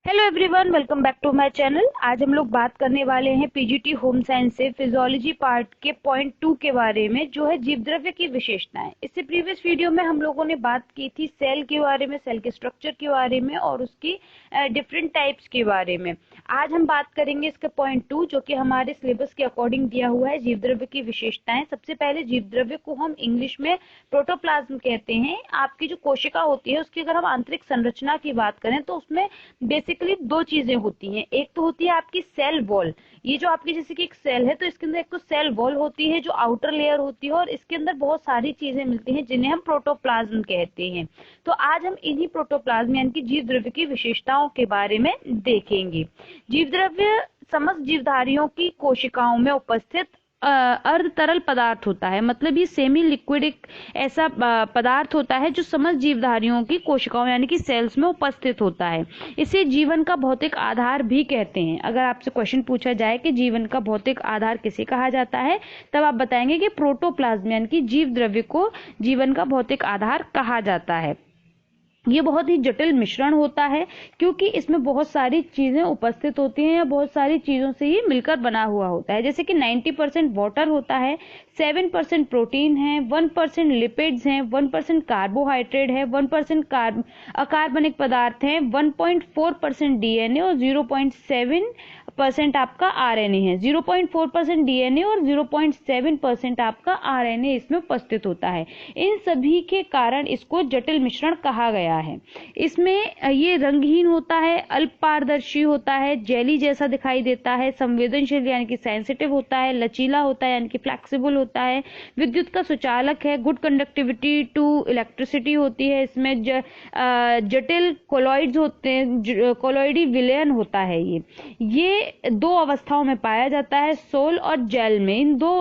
Hello everyone, welcome back to my channel. आज हम लोग बात करने वाले हैं पीजीटी होम साइंस से फिजियोलॉजी पार्ट के पॉइंट 2 के बारे में, जो है जीव द्रव्य की विशेषताएं। इससे प्रीवियस वीडियो में हम लोगों ने बात की थी सेल के बारे में, सेल के स्ट्रक्चर के बारे में और उसकी डिफरेंट टाइप्स के बारे में। आज हम बात करेंगे इसके पॉइंट 2, जो कि हमारे सिलेबस के अकॉर्डिंग दिया हुआ है, जीव द्रव्य की विशेषताएं। सबसे पहले जीव द्रव्य को हम इंग्लिश में प्रोटोप्लाज्म कहते हैं। आपकी जो कोशिका होती है उसकी अगर हम आंतरिक संरचना की बात करें तो उसमें बेसिकली दो चीजें होती हैं। एक तो होती है आपकी सेल वॉल, ये जो आपकी जैसे कि एक सेल है तो इसके अंदर एक तो सेल वॉल होती है जो आउटर लेयर होती है, और इसके अंदर बहुत सारी चीजें मिलती हैं जिन्हें हम प्रोटोप्लाज्म कहते हैं। तो आज हम इन्हीं प्रोटोप्लाज्म यानी कि जीव द्रव्य की विशेषताओं के बारे में देखेंगे। जीव द्रव्य समस्त जीवधारियों की कोशिकाओं में उपस्थित अर्ध तरल पदार्थ होता है। मतलब ये सेमी लिक्विड एक ऐसा पदार्थ होता है जो समस्त जीवधारियों की कोशिकाओं यानी कि सेल्स में उपस्थित होता है। इसे जीवन का भौतिक आधार भी कहते हैं। अगर आपसे क्वेश्चन पूछा जाए कि जीवन का भौतिक आधार किसे कहा जाता है, तब आप बताएंगे कि प्रोटोप्लाज्म यानी कि जीव द्रव्य को जीवन का भौतिक आधार कहा जाता है। ये बहुत ही जटिल मिश्रण होता है क्योंकि इसमें बहुत सारी चीजें उपस्थित होती हैं या बहुत सारी चीजों से ये मिलकर बना हुआ होता है। जैसे कि 90% वाटर होता है, 7% प्रोटीन है, 1% लिपिड्स हैं, 1% कार्बोहाइड्रेट है, 1% अकार्बनिक पदार्थ है, 1.4% डीएनए और 0.7% आपका आरएनए है। 0.4% डीएनए और 0.7% आपका आरएनए इसमें उपस्थित होता है। इन सभी के कारण इसको जटिल मिश्रण कहा गया है। इसमें ये रंगहीन होता है, अल्प पारदर्शी होता है, जेली जैसा दिखाई देता है, संवेदनशील यानी कि सेंसिटिव होता है, लचीला होता है यानी कि फ्लेक्सिबल होता है, विद्युत का सुचालक है, गुड कंडक्टिविटी टू इलेक्ट्रिसिटी होती है। इसमें जटिल कोलॉइड्स होते हैं, कोलॉइडी विलयन होता है। ये दो अवस्थाओं में पाया जाता है, सोल और जेल में। इन दो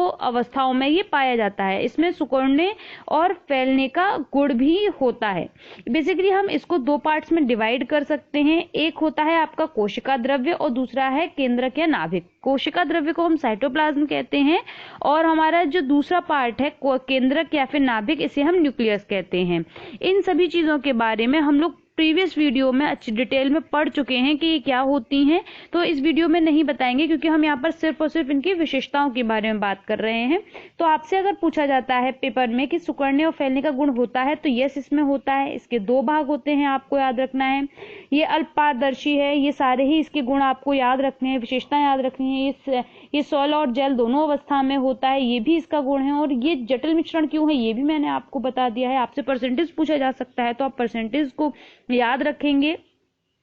अवस्थाओं में ये पाया जाता है। इसमें सिकुड़ने और फैलने का गुण भी होता है। बेसिकली हम इसको दो पार्ट्स में डिवाइड कर सकते हैं। एक होता है आपका कोशिका द्रव्य और दूसरा है केंद्रक या नाभिक। कोशिका द्रव्य को हम साइटोप्लाज्म कहते हैं और हमारा जो दूसरा पार्ट है केंद्रक या फिर नाभिक, इसे हम न्यूक्लियस कहते हैं। इन सभी चीजों के बारे में हम लोग प्रीवियस वीडियो में अच्छी डिटेल में पढ़ चुके हैं कि ये क्या होती हैं, तो इस वीडियो में नहीं बताएंगे क्योंकि हम यहाँ पर सिर्फ और सिर्फ इनकी विशेषताओं के बारे में बात कर रहे हैं। तो आपसे अगर पूछा जाता है पेपर में कि सिकुड़ने और फैलने का गुण होता है, तो यस, इसमें होता है। इसके दो भाग होते हैं, आपको याद रखना है। ये अल्प पारदर्शी है, ये सारे ही इसके गुण आपको याद रखने हैं, विशेषताएं याद रखनी है। ये सॉल और जेल दोनों अवस्था में होता है, ये भी इसका गुण है। और ये जटिल मिश्रण क्यों है ये भी मैंने आपको बता दिया है। आपसे परसेंटेज पूछा जा सकता है तो आप परसेंटेज को याद रखेंगे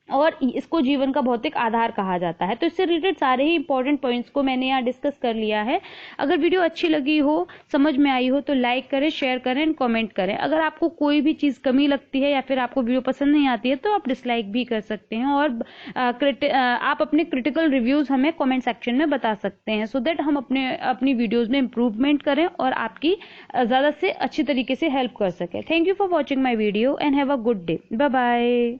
और इसको जीवन का भौतिक आधार कहा जाता है। तो इससे रिलेटेड सारे ही इंपॉर्टेंट पॉइंट्स को मैंने यहाँ डिस्कस कर लिया है। अगर वीडियो अच्छी लगी हो, समझ में आई हो, तो लाइक करें, शेयर करें एंड कमेंट करें। अगर आपको कोई भी चीज कमी लगती है या फिर आपको वीडियो पसंद नहीं आती है तो आप डिसलाइक भी कर सकते हैं। और आप अपने क्रिटिकल रिव्यूज हमें कॉमेंट सेक्शन में बता सकते हैं, सो दैट हम अपनी वीडियोज में इम्प्रूवमेंट करें और आपकी ज्यादा से अच्छी तरीके से हेल्प कर सके। Thank you for watching my video and have a good day. Bye bye.